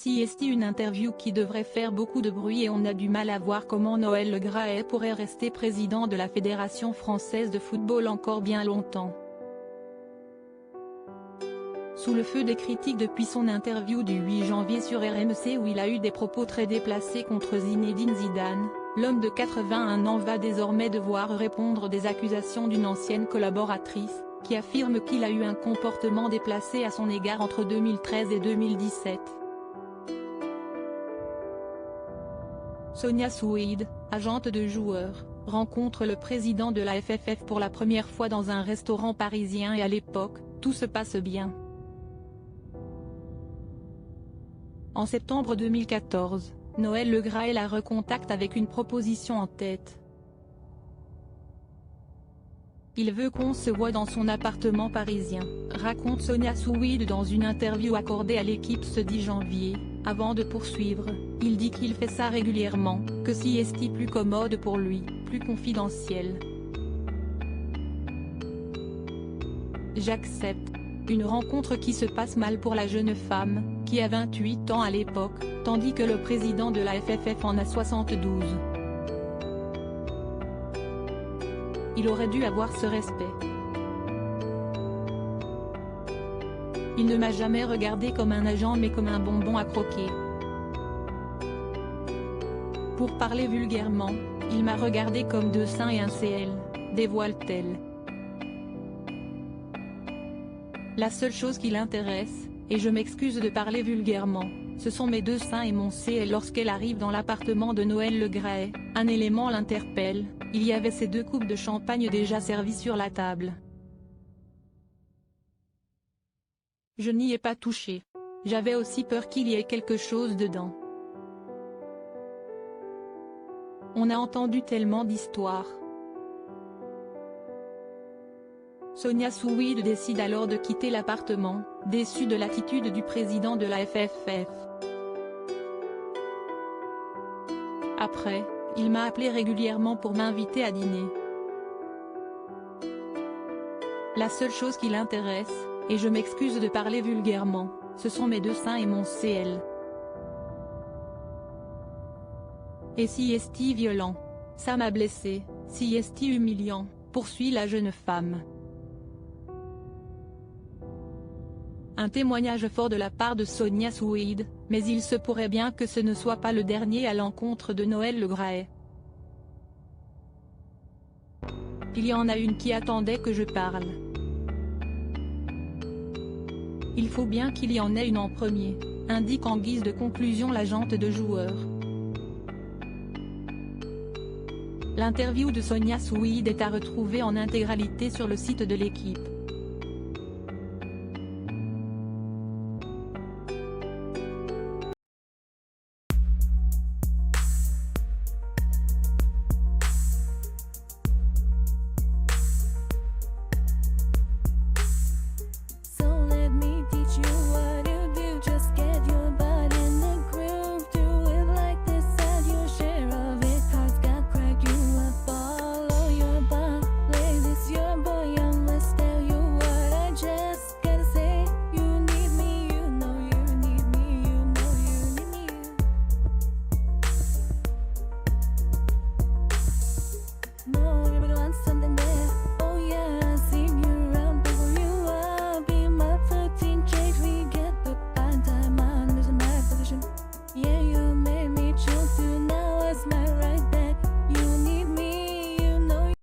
CST, une interview qui devrait faire beaucoup de bruit et on a du mal à voir comment Noël Le Graët pourrait rester président de la Fédération française de football encore bien longtemps. Sous le feu des critiques depuis son interview du 8 janvier sur RMC où il a eu des propos très déplacés contre Zinedine Zidane, l'homme de 81 ans va désormais devoir répondre des accusations d'une ancienne collaboratrice, qui affirme qu'il a eu un comportement déplacé à son égard entre 2013 et 2017. Sonia Soueid, agente de joueurs, rencontre le président de la FFF pour la première fois dans un restaurant parisien et à l'époque, tout se passe bien. En septembre 2014, Noël Le Graët la recontacte avec une proposition en tête. Il veut qu'on se voie dans son appartement parisien, raconte Sonia Soueid dans une interview accordée à l'équipe ce 10 janvier. Avant de poursuivre, il dit qu'il fait ça régulièrement, que CST plus commode pour lui, plus confidentiel. J'accepte. Une rencontre qui se passe mal pour la jeune femme, qui a 28 ans à l'époque, tandis que le président de la FFF en a 72. Il aurait dû avoir ce respect. Il ne m'a jamais regardé comme un agent mais comme un bonbon à croquer. Pour parler vulgairement, il m'a regardé comme deux seins et un CL, dévoile-t-elle. La seule chose qui l'intéresse, et je m'excuse de parler vulgairement, ce sont mes deux seins et mon CL. Lorsqu'elle arrive dans l'appartement de Noël Le Graët, un élément l'interpelle, il y avait ces 2 coupes de champagne déjà servies sur la table. Je n'y ai pas touché. J'avais aussi peur qu'il y ait quelque chose dedans. On a entendu tellement d'histoires. Sonia Soueid décide alors de quitter l'appartement, déçue de l'attitude du président de la FFF. Après, il m'a appelé régulièrement pour m'inviter à dîner. La seule chose qui l'intéresse, et je m'excuse de parler vulgairement, ce sont mes deux seins et mon CL. Et CST violent. Ça m'a blessé, CST humiliant, poursuit la jeune femme. Un témoignage fort de la part de Sonia Soueid, mais il se pourrait bien que ce ne soit pas le dernier à l'encontre de Noël Le Graët. Il y en a une qui attendait que je parle. Il faut bien qu'il y en ait une en premier, indique en guise de conclusion l'agente de joueurs. L'interview de Sonia Soueid est à retrouver en intégralité sur le site de l'équipe.